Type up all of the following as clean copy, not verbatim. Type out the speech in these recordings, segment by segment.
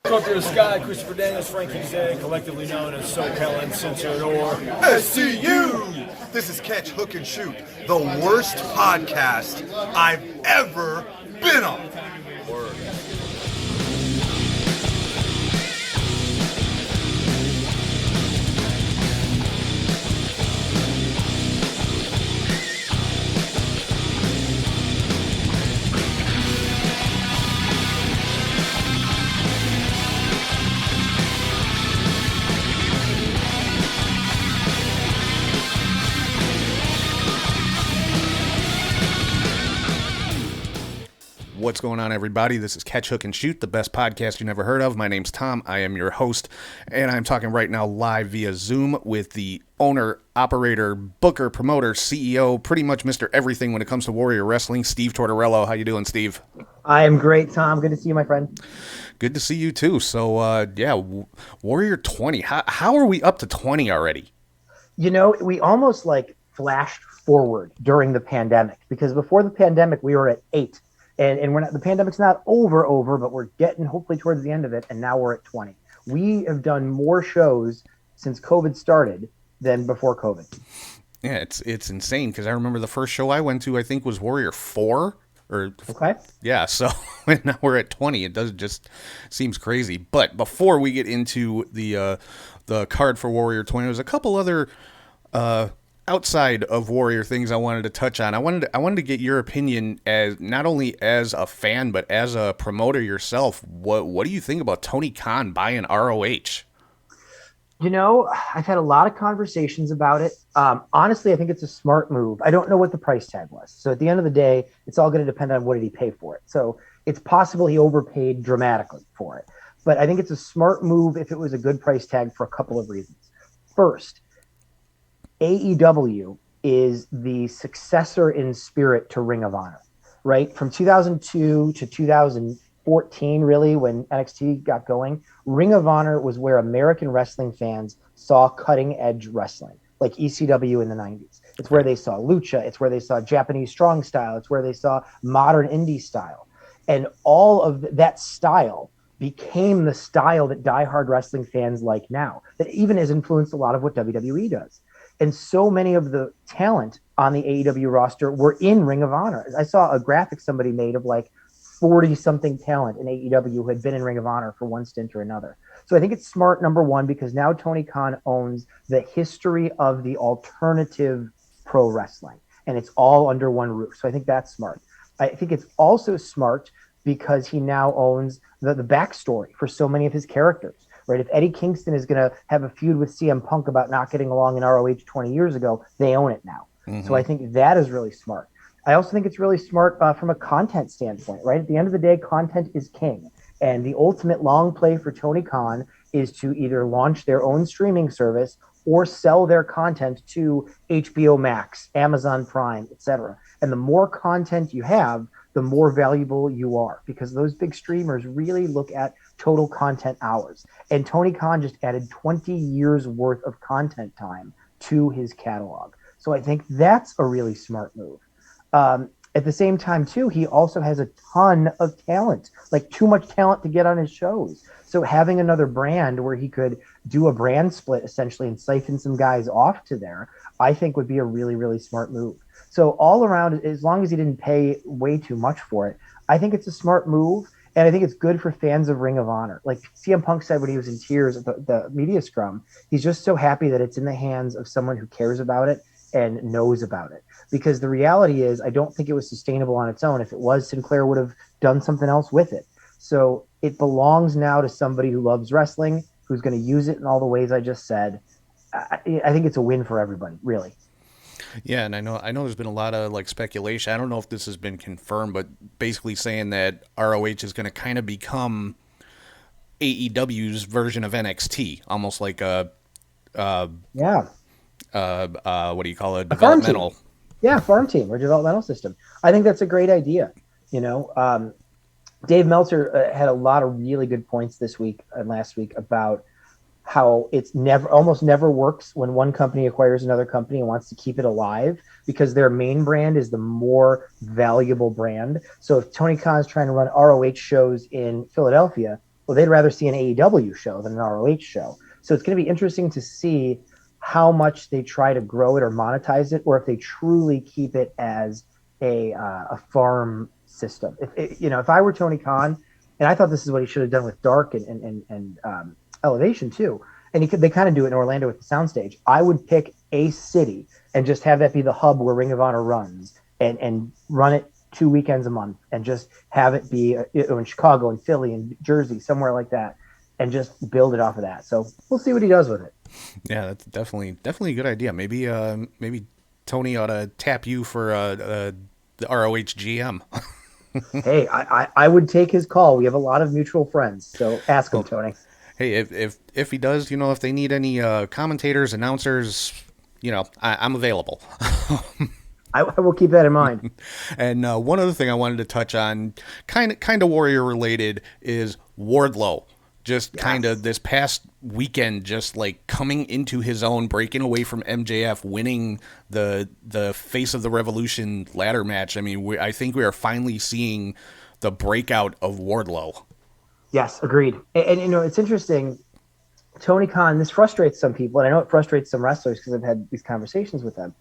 Come through the sky, Christopher Daniels, Frankie Zay, collectively known as SoCal Uncensored or SCU! This is Catch, Hook, and Shoot, the worst podcast I've ever been on. Word. What's going on, everybody? This is Catch, Hook, and Shoot, the best podcast you never heard of. My name's Tom. I am your host, and I'm talking right now live via Zoom with the owner, operator, booker, promoter, CEO, pretty much Mr. Everything when it comes to Warrior Wrestling, Steve Tortorello. How you doing, Steve? I am great, Tom. Good to see you, my friend. Good to see you, too. So, Warrior 20. How are we up to 20 already? You know, we almost, flashed forward during the pandemic, because before the pandemic, we were at 8. And we're not, the pandemic's not over, but we're getting hopefully towards the end of it, and now we're at 20. We have done more shows since COVID started than before COVID. Yeah, it's insane, because I remember the first show I went to, I think, was Warrior 4. Okay. Yeah, so now we're at 20. It just seems crazy. But before we get into the card for Warrior 20, there's a couple other outside of Warrior things I wanted to touch on. I wanted to get your opinion as not only as a fan but as a promoter yourself. What do you think about Tony Khan buying ROH? You know, I've had a lot of conversations about it. Honestly, I think it's a smart move. I don't know what the price tag was. So at the end of the day, it's all going to depend on what did he pay for it. So it's possible he overpaid dramatically for it. But I think it's a smart move if it was a good price tag for a couple of reasons. First, AEW is the successor in spirit to Ring of Honor, right? From 2002 to 2014, really, when NXT got going, Ring of Honor was where American wrestling fans saw cutting-edge wrestling, like ECW in the 90s. It's where they saw lucha. It's where they saw Japanese strong style. It's where they saw modern indie style. And all of that style became the style that diehard wrestling fans like now, that even has influenced a lot of what WWE does. And so many of the talent on the AEW roster were in Ring of Honor. I saw a graphic somebody made of 40-something talent in AEW who had been in Ring of Honor for one stint or another. So I think it's smart, number one, because now Tony Khan owns the history of the alternative pro wrestling, and it's all under one roof. So I think that's smart. I think it's also smart because he now owns the backstory for so many of his characters. Right? If Eddie Kingston is going to have a feud with CM Punk about not getting along in ROH 20 years ago, they own it now. Mm-hmm. So I think that is really smart. I also think it's really smart from a content standpoint, right? At the end of the day, content is king. And the ultimate long play for Tony Khan is to either launch their own streaming service or sell their content to HBO Max, Amazon Prime, etc. And the more content you have, the more valuable you are, because those big streamers really look at total content hours. And Tony Khan just added 20 years worth of content time to his catalog. So I think that's a really smart move. At the same time, too, he also has a ton of talent, too much talent to get on his shows. So having another brand where he could do a brand split essentially and siphon some guys off to there, I think would be a really, really smart move. So all around, as long as he didn't pay way too much for it, I think it's a smart move. And I think it's good for fans of Ring of Honor. Like CM Punk said when he was in tears at the media scrum, he's just so happy that it's in the hands of someone who cares about it and knows about it. Because the reality is, I don't think it was sustainable on its own. If it was, Sinclair would have done something else with it. So it belongs now to somebody who loves wrestling, who's going to use it in all the ways I just said. I think it's a win for everybody, really. Yeah, and I know there's been a lot of speculation. I don't know if this has been confirmed, but basically saying that ROH is going to kind of become AEW's version of NXT, almost like a what do you call it? Developmental. Farm team or developmental system. I think that's a great idea. Dave Meltzer had a lot of really good points this week and last week about how it's almost never works when one company acquires another company and wants to keep it alive because their main brand is the more valuable brand. So if Tony Khan is trying to run ROH shows in Philadelphia, Well, they'd rather see an AEW show than an ROH show. So it's going to be interesting to see how much they try to grow it or monetize it, or if they truly keep it as a farm system. If I were Tony Khan, and I thought this is what he should have done with Dark and Elevation too, and they kind of do it in Orlando with the soundstage. I would pick a city and just have that be the hub where Ring of Honor runs, and run it 2 weekends a month, and just have it be in Chicago and Philly and Jersey, somewhere like that, and just build it off of that. So we'll see what he does with it. Yeah, that's definitely a good idea. Maybe Tony ought to tap you for the ROH GM. Hey, I would take his call. We have a lot of mutual friends, so ask him, Tony. Hey, if he does, if they need any commentators, announcers, I'm available. I will keep that in mind. And one other thing I wanted to touch on, kind of Warrior related, is Wardlow. Just kind of this past weekend, just like coming into his own, breaking away from MJF, winning the Face of the Revolution ladder match. I mean, I think we are finally seeing the breakout of Wardlow. Yes, agreed. And it's interesting. Tony Khan, this frustrates some people, and I know it frustrates some wrestlers because I've had these conversations with them.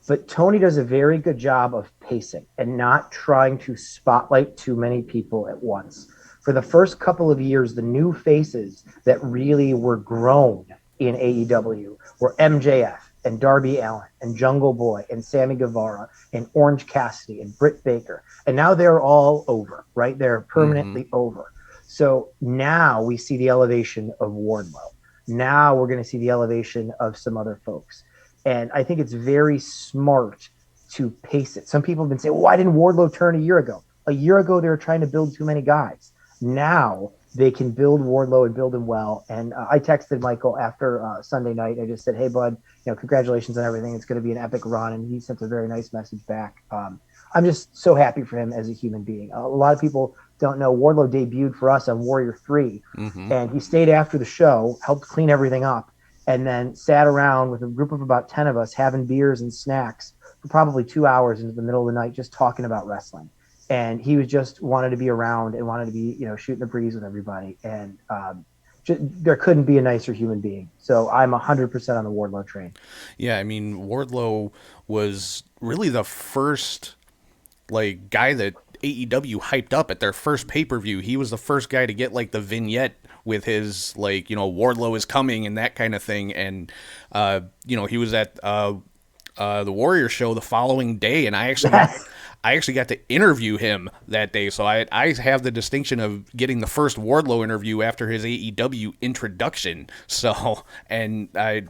But Tony does a very good job of pacing and not trying to spotlight too many people at once. For the first couple of years, the new faces that really were grown in AEW were MJF and Darby Allin and Jungle Boy and Sammy Guevara and Orange Cassidy and Britt Baker. And now they're all over, right? They're permanently over. So now we see the elevation of Wardlow. Now we're going to see the elevation of some other folks. And I think it's very smart to pace it. Some people have been saying, well, why didn't Wardlow turn a year ago? A year ago, they were trying to build too many guys. Now they can build Wardlow and build him well. And I texted Michael after Sunday night. I just said, hey, bud, congratulations on everything. It's going to be an epic run. And he sent a very nice message back. I'm just so happy for him as a human being. A lot of people don't know Wardlow debuted for us on Warrior 3. And he stayed after the show, helped clean everything up, and then sat around with a group of about 10 of us having beers and snacks for probably 2 hours into the middle of the night, just talking about wrestling. And he was just wanted to be around and wanted to be, shooting the breeze with everybody. And there couldn't be a nicer human being. So I'm 100% on the Wardlow train. Yeah, I mean, Wardlow was really the first guy that AEW hyped up at their first pay-per-view. He was the first guy to get the vignette with his Wardlow is coming and that kind of thing. And he was at the Warrior show the following day, and I actually got to interview him that day. So I have the distinction of getting the first Wardlow interview after his AEW introduction. So, and I,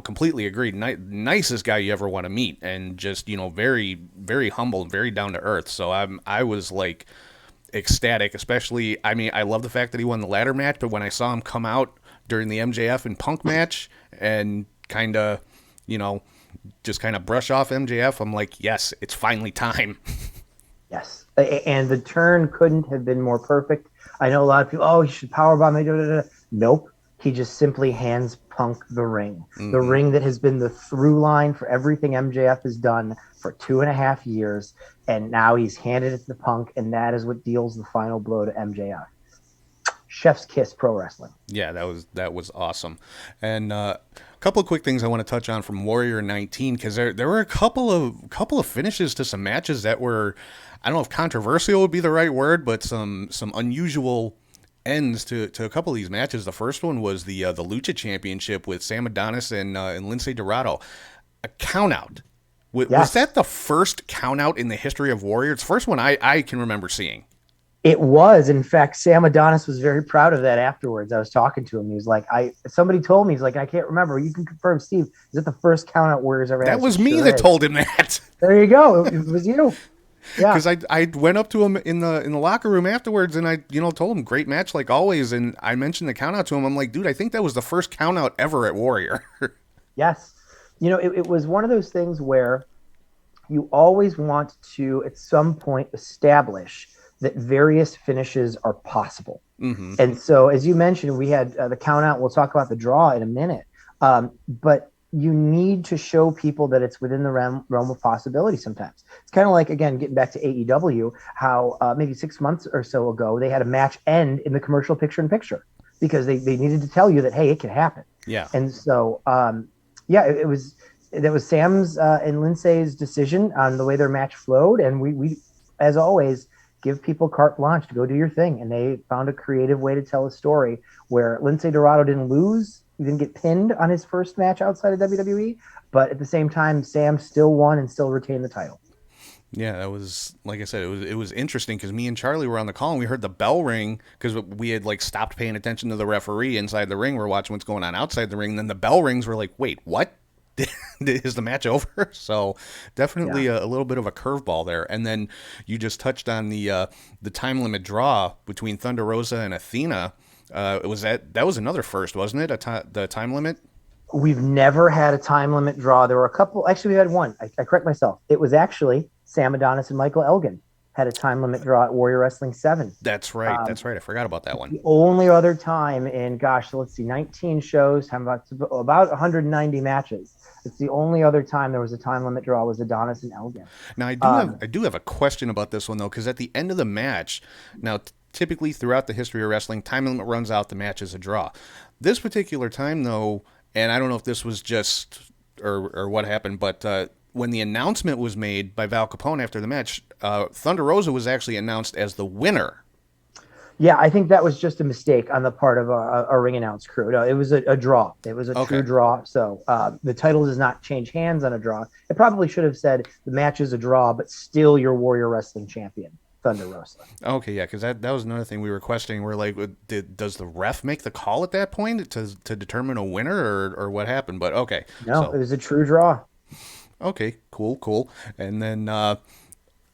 completely agreed. Nicest guy you ever want to meet, and just, very, very humble, very down to earth. So I was ecstatic, especially, I love the fact that he won the ladder match, but when I saw him come out during the MJF and Punk match and kind of, just kind of brush off MJF, I'm like, yes, it's finally time. Yes. And the turn couldn't have been more perfect. I know a lot of people, he should powerbomb me. Nope. He just simply hands Punk the ring. The ring that has been the through line for everything MJF has done for 2.5 years. And now he's handed it to Punk, and that is what deals the final blow to MJF. Chef's kiss pro wrestling. Yeah, that was awesome. And a couple of quick things I want to touch on from Warrior 19, because there were a couple of finishes to some matches that were, I don't know if controversial would be the right word, but some unusual ends to a couple of these matches. The first one was the Lucha Championship with Sam Adonis and Lince Dorado. A countout. Was that the first countout in the history of Warrior? It's the first one I can remember seeing. It was. In fact, Sam Adonis was very proud of that afterwards. I was talking to him. He was like, somebody told me, he's like, I can't remember. You can confirm, Steve. Is it the first count out Warriors ever had? That was me that told him that. There you go. It was you. Yeah. Because I went up to him in the locker room afterwards, and I told him great match like always, and I mentioned the count out to him. I'm like, dude, I think that was the first count out ever at Warrior. Yes. It was one of those things where you always want to at some point establish that various finishes are possible. And so, as you mentioned, we had the count out. We'll talk about the draw in a minute. But you need to show people that it's within the realm of possibility sometimes. It's kind of like, again, getting back to AEW, how maybe 6 months or so ago, they had a match end in the commercial picture-in-picture because they needed to tell you that, hey, it can happen. Yeah. And so, it was Sam's and Lindsay's decision on the way their match flowed. And we, as always, give people carte blanche to go do your thing. And they found a creative way to tell a story where Lindsay Dorado didn't lose. He didn't get pinned on his first match outside of WWE, but at the same time, Sam still won and still retained the title. Yeah, that was, like I said, it was interesting because me and Charlie were on the call and we heard the bell ring because we had like stopped paying attention to the referee inside the ring. We're watching what's going on outside the ring. And then the bell rings. We're like, wait, what? Is the match over? So definitely a little bit of a curveball there. And then you just touched on the time limit draw between Thunder Rosa and Athena. That was another first, wasn't it? The time limit? We've never had a time limit draw. There were a couple. Actually, we had one. I correct myself. It was actually Sam Adonis and Michael Elgin had a time limit draw at Warrior Wrestling 7. That's right. That's right. I forgot about that one. The only other time in, let's see, 19 shows, about 190 matches. It's the only other time there was a time limit draw was Adonis and Elgin. Now, I do have a question about this one, though, because at the end of the match, now, typically throughout the history of wrestling, time limit runs out, the match is a draw. This particular time, though, and I don't know if this was just or what happened, but when the announcement was made by Val Capone after the match, Thunder Rosa was actually announced as the winner. Yeah, I think that was just a mistake on the part of a ring announce crew. No, it was a draw. It was a true draw. So the title does not change hands on a draw. It probably should have said the match is a draw, but still your Warrior Wrestling champion, Thunder Rosa. Okay, yeah, because that was another thing we were questioning. We're like, does the ref make the call at that point to determine a winner or what happened? But okay. No, it was a true draw. Okay, cool. And then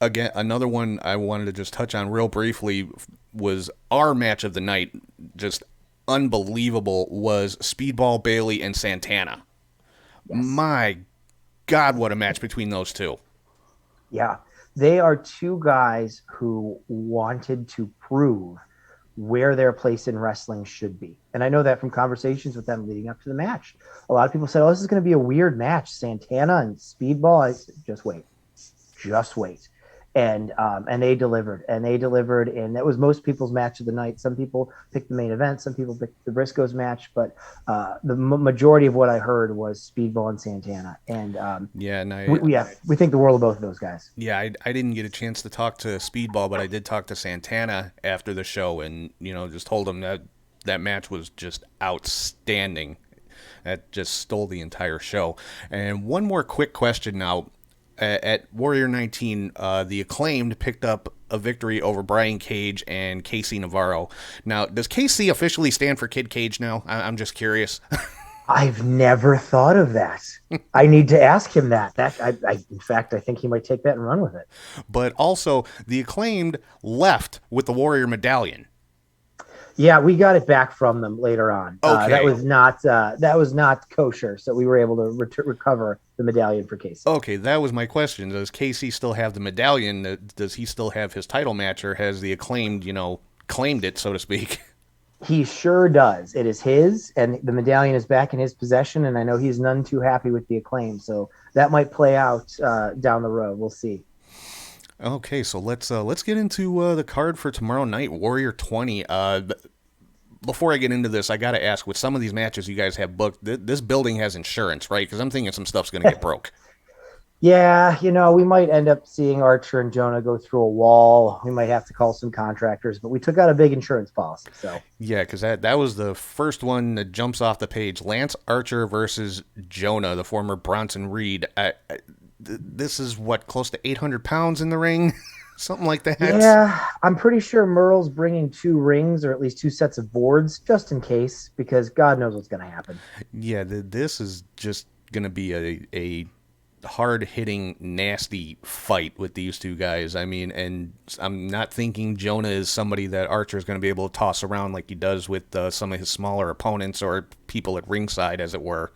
again, another one I wanted to just touch on real briefly was our match of the night, just unbelievable, was Speedball Bailey and Santana. Yes. My God, what a match between those two. Yeah, they are two guys who wanted to prove where their place in wrestling should be. And I know that from conversations with them leading up to the match. A lot of people said, this is going to be a weird match, Santana and Speedball. I said, just wait. And they delivered, and that was most people's match of the night. Some people picked the main event, some people picked the Briscoes match, but the majority of what I heard was Speedball and Santana. And we think the world of both of those guys. Yeah, I didn't get a chance to talk to Speedball, but I did talk to Santana after the show, and just told him that match was just outstanding. That just stole the entire show. And one more quick question now. At Warrior 19, the Acclaimed picked up a victory over Brian Cage and Casey Navarro. Now, does KC officially stand for Kid Cage now? I'm just curious. I've never thought of that. I need to ask him that. In fact, I think he might take that and run with it. But also, the Acclaimed left with the Warrior medallion. Yeah, we got it back from them later on. Okay. That was not kosher, so we were able to recover the medallion for Casey. Okay, that was my question. Does Casey still have the medallion? Does he still have his title match, or has the Acclaimed, claimed it, so to speak? He sure does. It is his, and the medallion is back in his possession, and I know he's none too happy with the Acclaim, so that might play out down the road. We'll see. Okay, so let's get into the card for tomorrow night, Warrior 20. Before I get into this, I got to ask, with some of these matches you guys have booked, this building has insurance, right? Because I'm thinking some stuff's going to get broke. Yeah, we might end up seeing Archer and Jonah go through a wall. We might have to call some contractors, but we took out a big insurance policy. So yeah, because that was the first one that jumps off the page. Lance Archer versus Jonah, the former Bronson Reed. This is close to 800 pounds in the ring, something like that. Yeah, I'm pretty sure Merle's bringing 2 rings or at least 2 sets of boards just in case, because God knows what's going to happen. Yeah, this is just going to be a hard-hitting, nasty fight with these two guys. I mean, and I'm not thinking Jonah is somebody that Archer is going to be able to toss around like he does with some of his smaller opponents or people at ringside, as it were.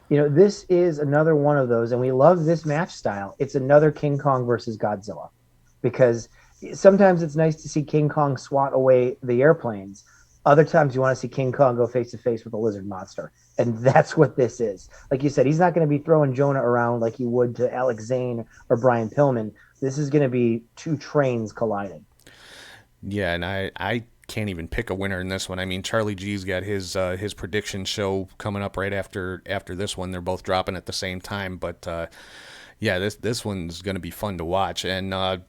This is another one of those, and we love this match style. It's another King Kong versus Godzilla, because sometimes it's nice to see King Kong swat away the airplanes, Other times you want to see King Kong go face to face with a lizard monster. And that's what this is. Like you said, he's not going to be throwing Jonah around like he would to Alex Zane or Brian Pillman. This is going to be two trains colliding. Yeah, and I can't even pick a winner in this one. I mean, Charlie G's got his prediction show coming up right after this one. They're both dropping at the same time, but yeah, this one's going to be fun to watch. And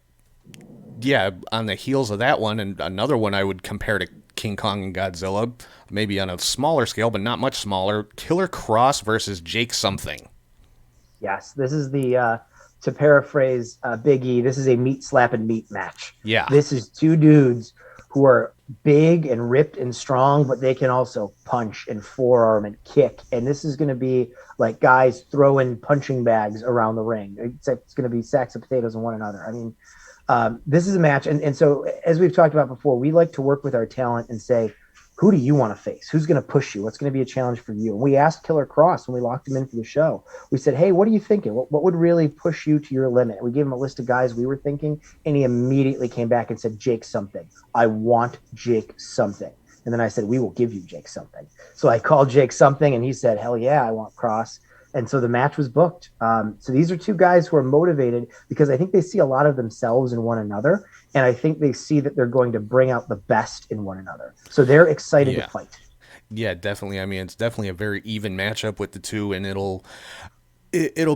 yeah, on the heels of that one, and another one I would compare to King Kong and Godzilla, maybe on a smaller scale, but not much smaller, Killer Cross versus Jake Something. Yes, this is the to paraphrase Big E, this is a meat slapping meat match. Yeah. This is two dudes who are big and ripped and strong, but they can also punch and forearm and kick. And this is going to be like guys throwing punching bags around the ring. It's going to be sacks of potatoes on one another. I mean, this is a match. And so, as we've talked about before, we like to work with our talent and say, who do you want to face? Who's going to push you? What's going to be a challenge for you? And we asked Killer Cross when we locked him in for the show. We said, hey, what are you thinking? What would really push you to your limit? We gave him a list of guys we were thinking, and he immediately came back and said, Jake Something. I want Jake Something. And then I said, we will give you Jake Something. So I called Jake Something, and he said, hell yeah, I want Cross. And so the match was booked. So these are two guys who are motivated because I think they see a lot of themselves in one another. And I think they see that they're going to bring out the best in one another. So they're excited to fight. Yeah, definitely. I mean, it's definitely a very even matchup with the two, and it'll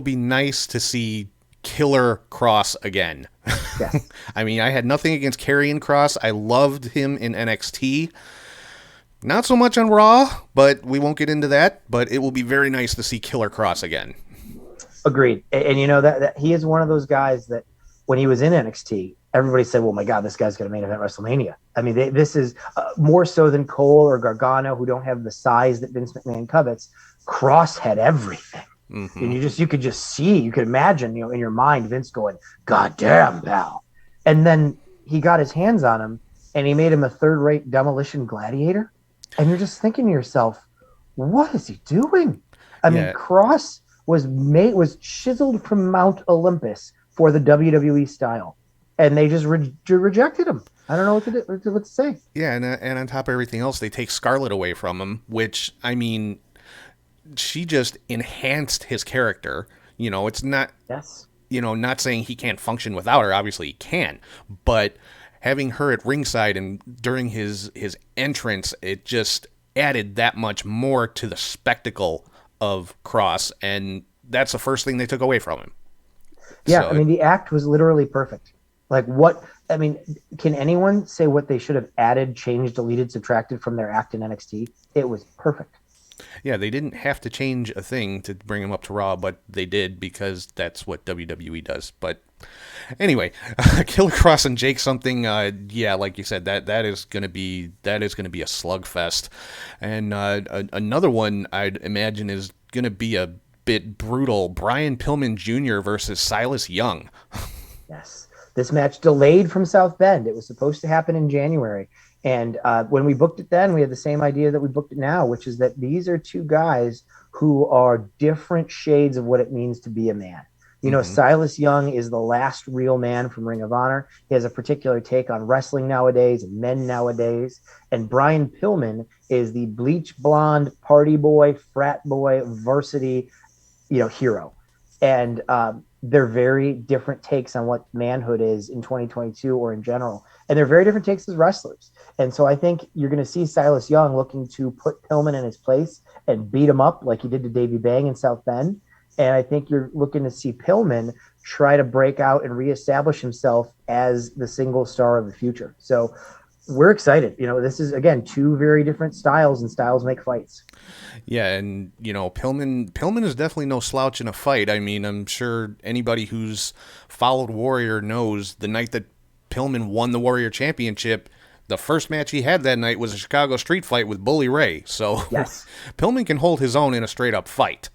be nice to see Killer Cross again. Yes. I mean, I had nothing against Karrion Kross. I loved him in NXT. Not so much on Raw, but we won't get into that. But it will be very nice to see Killer Cross again. Agreed. And you know that he is one of those guys that when he was in NXT, everybody said, well, my God, this guy's going to main event WrestleMania. I mean, this is more so than Cole or Gargano, who don't have the size that Vince McMahon covets. Cross had everything. Mm-hmm. And you could just see, you could imagine, in your mind, Vince going, God damn, pal. And then he got his hands on him and he made him a third-rate demolition gladiator. And you're just thinking to yourself, what is he doing? I mean, Cross was chiseled from Mount Olympus for the WWE style. And they just rejected him. I don't know what to say. Yeah, and on top of everything else, they take Scarlett away from him, which, I mean, she just enhanced his character. It's not, not saying he can't function without her. Obviously he can. But having her at ringside and during his entrance, it just added that much more to the spectacle of Cross. And that's the first thing they took away from him. Yeah, so, I mean, the act was literally perfect. Can anyone say what they should have added, changed, deleted, subtracted from their act in NXT? It was perfect. Yeah, they didn't have to change a thing to bring him up to Raw, but they did because that's what WWE does. But anyway, Killer Cross and Jake Something, like you said, that is gonna be a slugfest. And another one I'd imagine is gonna be a bit brutal. Brian Pillman Jr. versus Silas Young. Yes. This match delayed from South Bend. It was supposed to happen in January. And when we booked it then, we had the same idea that we booked it now, which is that these are two guys who are different shades of what it means to be a man. Silas Young is the last real man from Ring of Honor. He has a particular take on wrestling nowadays and men nowadays. And Brian Pillman is the bleach blonde party boy, frat boy, varsity, hero. And they're very different takes on what manhood is in 2022 or in general. And they're very different takes as wrestlers. And so I think you're going to see Silas Young looking to put Pillman in his place and beat him up like he did to Davey Bang in South Bend. And I think you're looking to see Pillman try to break out and reestablish himself as the single star of the future. So we're excited. This is, again, two very different styles, and styles make fights. Yeah, and, Pillman is definitely no slouch in a fight. I mean, I'm sure anybody who's followed Warrior knows the night that Pillman won the Warrior Championship, the first match he had that night was a Chicago street fight with Bully Ray. So yes. Pillman can hold his own in a straight-up fight.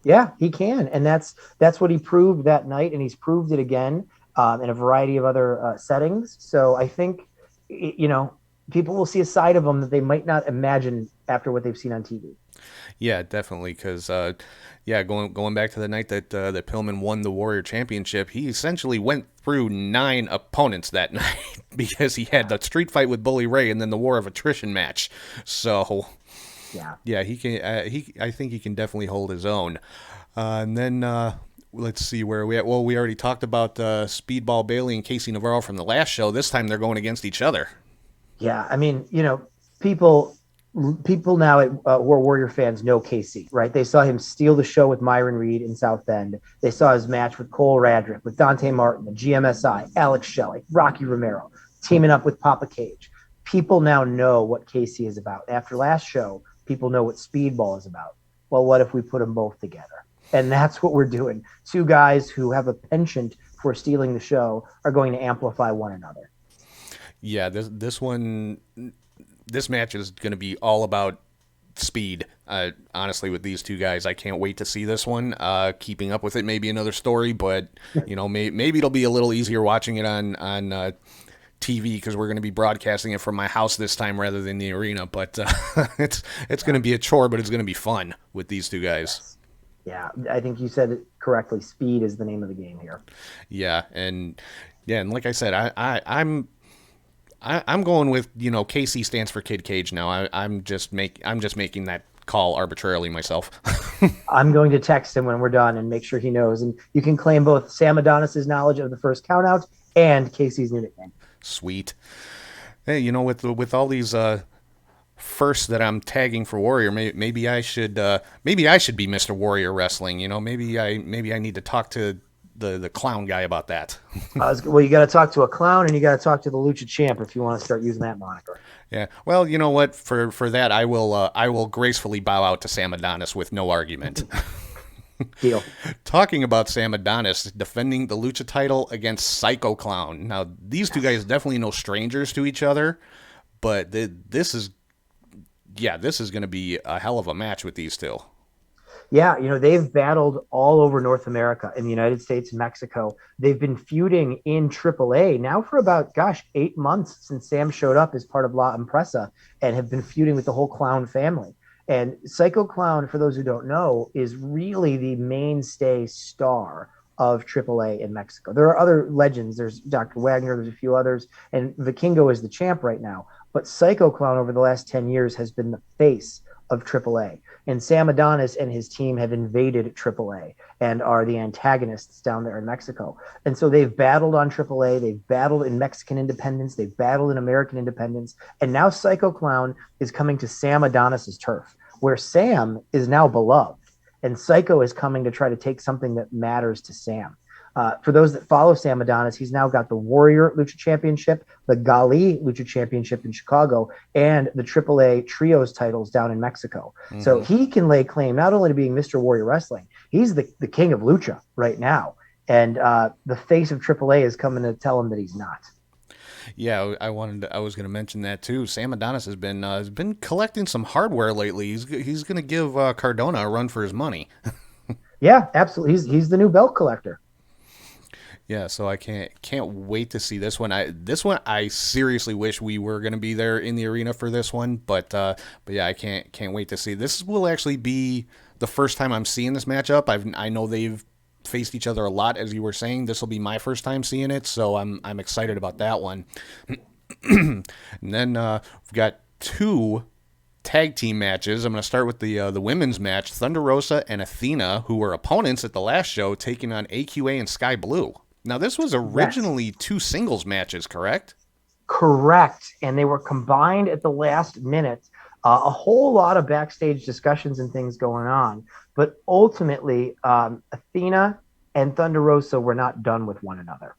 Yeah, he can, and that's what he proved that night, and he's proved it again in a variety of other settings. So I think, people will see a side of them that they might not imagine after what they've seen on TV. Yeah, definitely. Because going back to the night that Pillman won the Warrior Championship, he essentially went through 9 opponents that night because he had the street fight with Bully Ray and then the War of Attrition match. So yeah, he can. I think he can definitely hold his own. And then let's see where we at. Well, we already talked about Speedball Bailey and Casey Navarro from the last show. This time they're going against each other. Yeah, I mean, people now who are Warrior fans know Casey, right? They saw him steal the show with Myron Reed in South Bend. They saw his match with Cole Radrick, with Dante Martin, the GMSI, Alex Shelley, Rocky Romero, teaming up with Papa Cage. People now know what Casey is about. After last show, people know what Speedball is about. Well, what if we put them both together? And that's what we're doing. 2 guys who have a penchant for stealing the show are going to amplify one another. Yeah, this match is going to be all about speed. Honestly, with these 2 guys, I can't wait to see this one. Keeping up with it may be another story, but maybe it'll be a little easier watching it on TV because we're going to be broadcasting it from my house this time rather than the arena. But it's going to be a chore, but it's going to be fun with these 2 guys. Yeah, I think you said it correctly. Speed is the name of the game here. Yeah, and like I said, I'm going with KC stands for Kid Cage now. I'm just making that call arbitrarily myself. I'm going to text him when we're done and make sure he knows. And you can claim both Sam Adonis's knowledge of the first countout and Casey's new nickname. Sweet. Hey, with all these firsts that I'm tagging for Warrior, maybe I should be Mr. Warrior Wrestling. Maybe I need to talk to the clown guy about that. Well, you got to talk to a clown and you got to talk to the Lucha Champ if you want to start using that moniker. Yeah. Well, you know what? For that, I will gracefully bow out to Sam Adonis with no argument. Deal. Talking about Sam Adonis defending the Lucha title against Psycho Clown. Now, these 2 guys definitely no strangers to each other, but this is going to be a hell of a match with these 2. Yeah, they've battled all over North America, in the United States and Mexico. They've been feuding in AAA now for about, 8 months since Sam showed up as part of La Empresa, and have been feuding with the whole Clown family. And Psycho Clown, for those who don't know, is really the mainstay star of AAA in Mexico. There are other legends. There's Dr. Wagner, there's a few others, and Vikingo is the champ right now. But Psycho Clown over the last 10 years has been the face of AAA. And Sam Adonis and his team have invaded AAA and are the antagonists down there in Mexico. And so they've battled on AAA, they've battled in Mexican independence, they've battled in American independence, and now Psycho Clown is coming to Sam Adonis's turf, where Sam is now beloved, and Psycho is coming to try to take something that matters to Sam. For those that follow Sam Adonis, he's now got the Warrior Lucha Championship, the Gali Lucha Championship in Chicago, and the AAA Trios titles down in Mexico. Mm-hmm. So he can lay claim not only to being Mr. Warrior Wrestling, he's the king of Lucha right now. And the face of AAA is coming to tell him that he's not. Yeah, I was going to mention that too. Sam Adonis has been collecting some hardware lately. He's going to give Cardona a run for his money. Yeah, absolutely. He's the new belt collector. Yeah, so I can't wait to see this one. I seriously wish we were going to be there in the arena for this one, but yeah, I can't wait to see. This will actually be the first time I'm seeing this matchup. I know they've faced each other a lot, as you were saying. This will be my first time seeing it, so I'm excited about that one. And then we've got 2 tag team matches. I'm going to start with the women's match. Thunder Rosa and Athena, who were opponents at the last show, taking on AQA and Sky Blue. Now, this was originally 2 singles matches, correct? Correct. And they were combined at the last minute. A whole lot of backstage discussions and things going on. But ultimately, Athena and Thunder Rosa were not done with one another.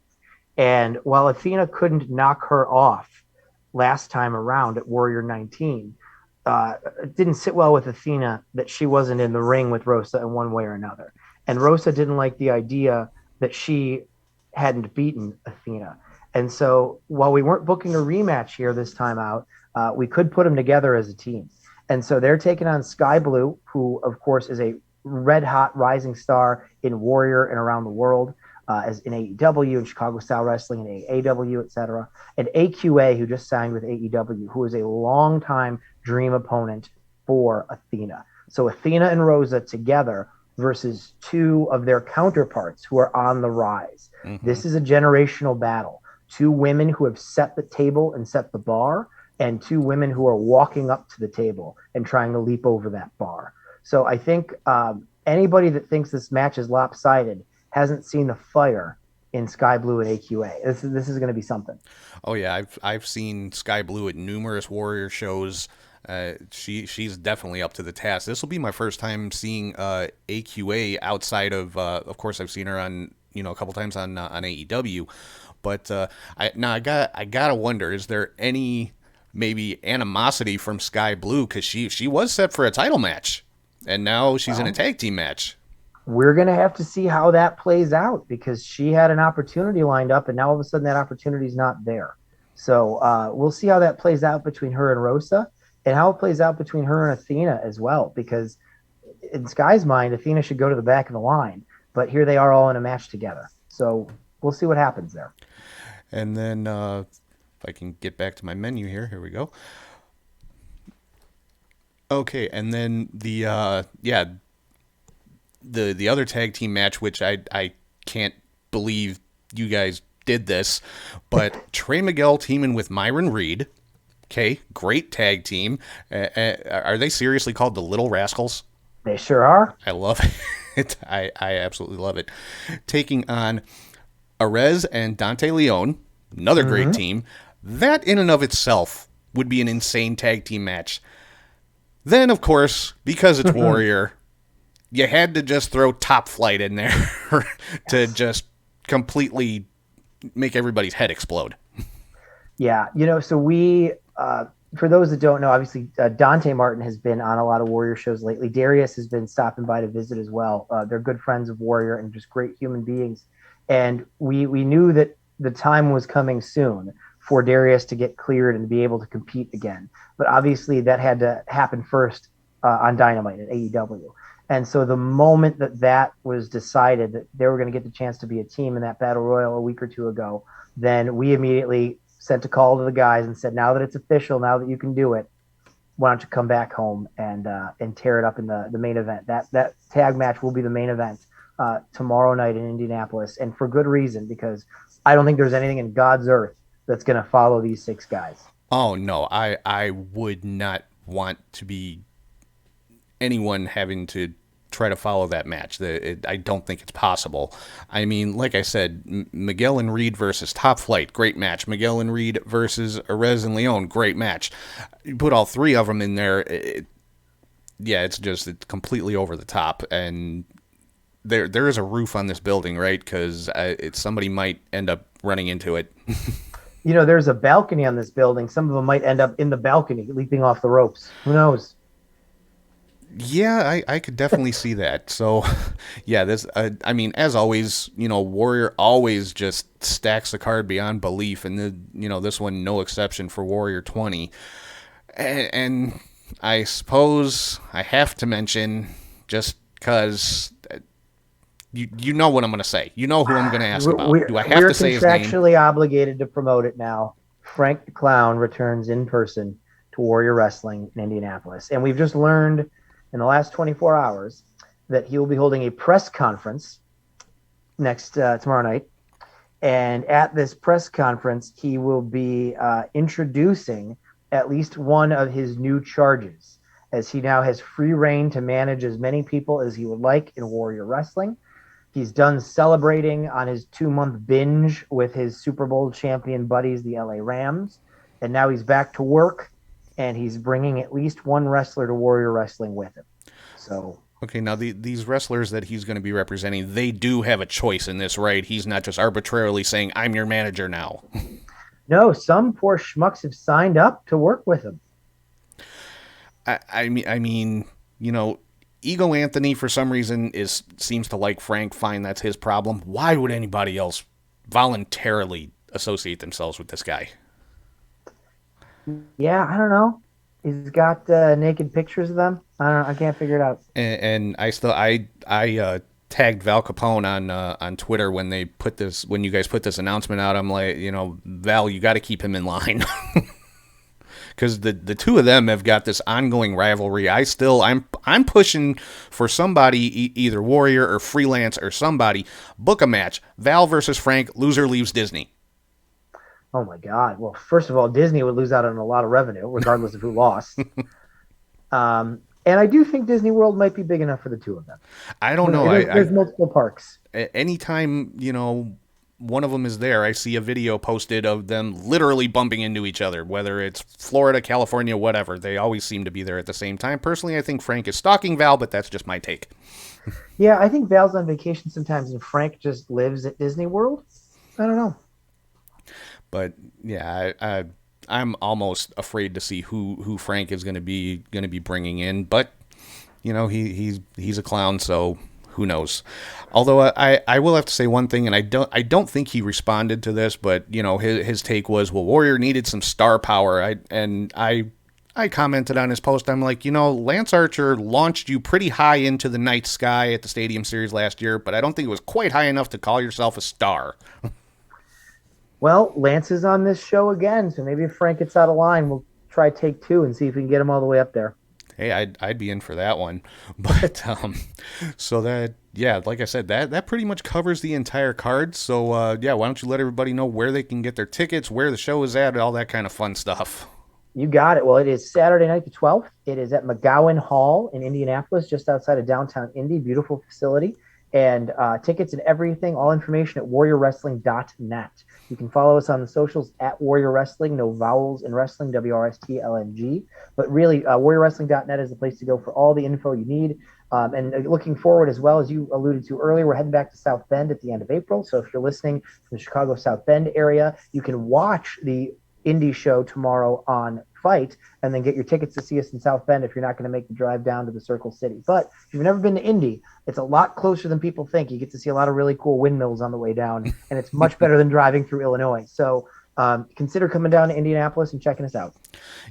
And while Athena couldn't knock her off last time around at Warrior 19, it didn't sit well with Athena that she wasn't in the ring with Rosa in one way or another. And Rosa didn't like the idea that she hadn't beaten Athena. And so while we weren't booking a rematch here this time out, we could put them together as a team. And so they're taking on Sky Blue, who, of course, is a red-hot rising star in Warrior and around the world. as in AEW and Chicago Style Wrestling and AAW, etc. And AQA, who just signed with AEW, who is a longtime dream opponent for Athena. So Athena and Rosa together versus two of their counterparts who are on the rise. Mm-hmm. This is a generational battle. Two women who have set the table and set the bar, and two women who are walking up to the table and trying to leap over that bar. So I think anybody that thinks this match is lopsided hasn't seen the fire in Sky Blue and AQA. This is going to be something. Oh yeah, I've seen Sky Blue at numerous Warrior shows. She's definitely up to the task. This will be my first time seeing AQA outside of course I've seen her on a couple times on AEW, but I gotta wonder, is there any maybe animosity from Sky Blue, because she was set for a title match and now she's in a tag team match? We're going to have to see how that plays out, because she had an opportunity lined up and now all of a sudden that opportunity is not there. So we'll see how that plays out between her and Rosa, and how it plays out between her and Athena as well, because in Sky's mind, Athena should go to the back of the line, but here they are all in a match together. So we'll see what happens there. And then if I can get back to my menu here we go. Okay, and then the other tag team match, which I can't believe you guys did this, but Trey Miguel teaming with Myron Reed. Okay, great tag team. Are they seriously called the Little Rascals? They sure are. I love it. I absolutely love it. Taking on Arez and Dante Leon, another great team. That in and of itself would be an insane tag team match. Then, of course, because it's Warrior, you had to just throw Top Flight in there to just completely make everybody's head explode. Yeah, so we, for those that don't know, obviously Dante Martin has been on a lot of Warrior shows lately. Darius has been stopping by to visit as well. They're good friends of Warrior and just great human beings. And we knew that the time was coming soon for Darius to get cleared and be able to compete again. But obviously that had to happen first on Dynamite at AEW. And so the moment that was decided that they were going to get the chance to be a team in that Battle Royal a week or two ago, then we immediately sent a call to the guys and said, now that it's official, now that you can do it, why don't you come back home and tear it up in the main event. That tag match will be the main event tomorrow night in Indianapolis, and for good reason, because I don't think there's anything in God's earth that's going to follow these six guys. Oh, no, I would not want to be anyone having to try to follow that match. I don't think it's possible. I mean, like I said, Miguel and Reed versus Top Flight, great match. Miguel and Reed versus Arez and Leon, great match. You put all three of them in there, it's completely over the top. And there is a roof on this building, right? Because somebody might end up running into it. There's a balcony on this building. Some of them might end up in the balcony, leaping off the ropes. Who knows? Yeah, I could definitely see that. So, yeah, this. As always, Warrior always just stacks the card beyond belief, and this one no exception for Warrior 20. And I suppose I have to mention, just because you know what I'm going to say. You know who I'm going to ask about. Do I have to say his name? We're contractually obligated to promote it now. Frank the Clown returns in person to Warrior Wrestling in Indianapolis, and we've just learned in the last 24 hours that he will be holding a press conference tomorrow night. And at this press conference, he will be introducing at least one of his new charges, as he now has free reign to manage as many people as he would like in Warrior Wrestling. He's done celebrating on his 2-month binge with his Super Bowl champion buddies, the LA Rams. And now he's back to work, and he's bringing at least one wrestler to Warrior Wrestling with him. So okay, now these wrestlers that he's going to be representing, they do have a choice in this, right? He's not just arbitrarily saying, I'm your manager now. No, some poor schmucks have signed up to work with him. I mean, Ego Anthony, for some reason, seems to like Frank. Fine, that's his problem. Why would anybody else voluntarily associate themselves with this guy? Yeah, I don't know. He's got naked pictures of them. I don't know. I can't figure it out. And I tagged Val Capone on Twitter when you guys put this announcement out. I'm like, Val, you got to keep him in line. Because the two of them have got this ongoing rivalry. I'm pushing for somebody, either Warrior or Freelance or somebody, book a match. Val versus Frank, loser leaves Disney. Oh my God. Well, first of all, Disney would lose out on a lot of revenue, regardless of who lost. And I do think Disney World might be big enough for the two of them. I don't know. There's multiple parks. Anytime, one of them is there, I see a video posted of them literally bumping into each other, whether it's Florida, California, whatever. They always seem to be there at the same time. Personally, I think Frank is stalking Val, but that's just my take. Yeah, I think Val's on vacation sometimes, and Frank just lives at Disney World. I don't know. But yeah, I'm almost afraid to see who Frank is going to be bringing in. But he's a clown, so who knows? Although I will have to say one thing, and I don't think he responded to this, but his take was, well, Warrior needed some star power. I commented on his post. I'm like, Lance Archer launched you pretty high into the night sky at the Stadium Series last year, but I don't think it was quite high enough to call yourself a star. Well, Lance is on this show again, so maybe if Frank gets out of line, we'll try take two and see if we can get him all the way up there. Hey, I'd be in for that one. But so that, yeah, like I said, that pretty much covers the entire card. So why don't you let everybody know where they can get their tickets, where the show is at, all that kind of fun stuff. You got it. Well, it is Saturday night the 12th. It is at McGowan Hall in Indianapolis, just outside of downtown Indy. Beautiful facility. And tickets and everything, all information at warriorwrestling.net. You can follow us on the socials at Warrior Wrestling, no vowels in wrestling, WRSTLNG. But really, warriorwrestling.net is the place to go for all the info you need. And looking forward, as well, as you alluded to earlier, we're heading back to South Bend at the end of April. So if you're listening from the Chicago South Bend area, you can watch the indie show tomorrow on Fight and then get your tickets to see us in South Bend if you're not going to make the drive down to the Circle City. But if you've never been to Indy, it's a lot closer than people think. You get to see a lot of really cool windmills on the way down, and it's much better than driving through Illinois. So consider coming down to Indianapolis and checking us out.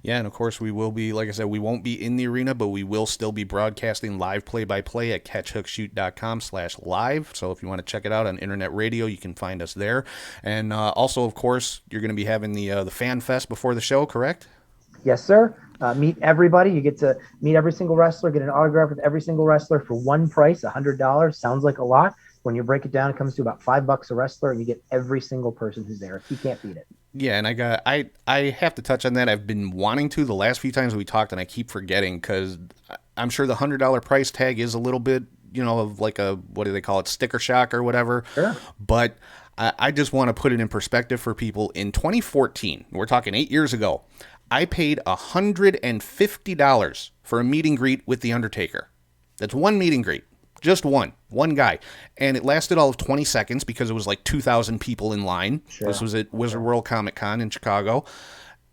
Yeah, and of course we will be, like I said, we won't be in the arena, but we will still be broadcasting live play-by-play at catchhookshoot.com/live. So if you want to check it out on internet radio, you can find us there. And also, of course, you're going to be having the Fan Fest before the show, correct? Yes, sir. Meet everybody. You get to meet every single wrestler, get an autograph with every single wrestler for one price, $100. Sounds like a lot. When you break it down, it comes to about $5 a wrestler, and you get every single person who's there. You can't beat it. Yeah, and I have to touch on that. I've been wanting to the last few times we talked, and I keep forgetting because I'm sure the $100 price tag is a little bit, of like a, what do they call it, sticker shock or whatever. Sure. But I just want to put it in perspective for people. In 2014, we're talking 8 years ago, I paid $150 for a meet and greet with The Undertaker. That's one meet and greet. Just one guy. And it lasted all of 20 seconds because it was like 2,000 people in line. Sure. This was at Wizard World Comic Con in Chicago.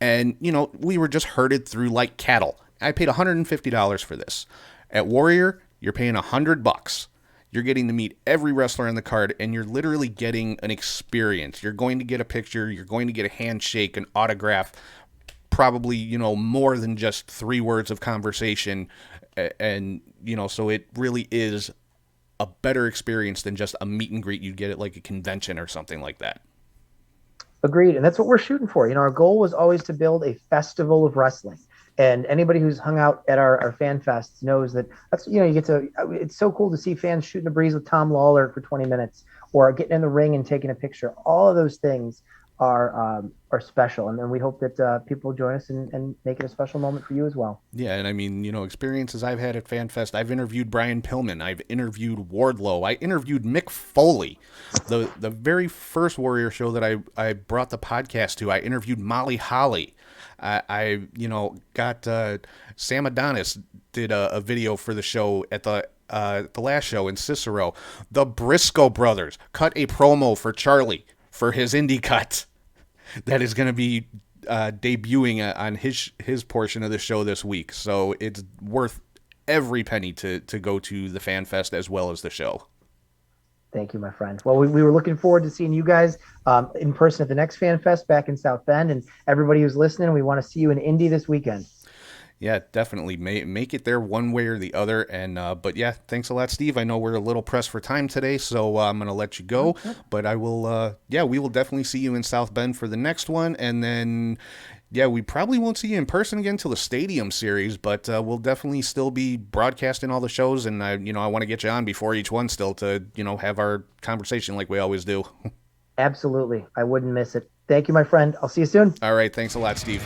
And, we were just herded through like cattle. I paid $150 for this. At Warrior, you're paying $100. You're getting to meet every wrestler on the card, and you're literally getting an experience. You're going to get a picture. You're going to get a handshake, an autograph, probably, more than just 3 words of conversation. And, so it really is a better experience than just a meet and greet you'd get at like a convention or something like that. Agreed. And that's what we're shooting for. Our goal was always to build a festival of wrestling. And anybody who's hung out at our fan fests knows that that's, you get to, it's so cool to see fans shooting a breeze with Tom Lawler for 20 minutes or getting in the ring and taking a picture. All of those things are special, and then we hope that people join us and make it a special moment for you as well. Yeah, and I mean, experiences I've had at FanFest, I've interviewed Brian Pillman, I've interviewed Wardlow, I interviewed Mick Foley. The very first Warrior show that I brought the podcast to, I interviewed Molly Holly. I got Sam Adonis did a video for the show at the last show in Cicero. The Briscoe brothers cut a promo for Charlie for his indie cut that is going to be debuting on his portion of the show this week. So it's worth every penny to go to the Fan Fest as well as the show. Thank you, my friend. Well, we were looking forward to seeing you guys in person at the next Fan Fest back in South Bend, and everybody who's listening, we want to see you in Indy this weekend. Yeah, definitely. Make it there one way or the other. And but yeah, thanks a lot, Steve. I know we're a little pressed for time today, so I'm gonna let you go. But I will. Yeah, we will definitely see you in South Bend for the next one, and then. Yeah, we probably won't see you in person again till the Stadium Series, but we'll definitely still be broadcasting all the shows, and I want to get you on before each one still to have our conversation like we always do. Absolutely, I wouldn't miss it. Thank you, my friend. I'll see you soon. All right, thanks a lot, Steve.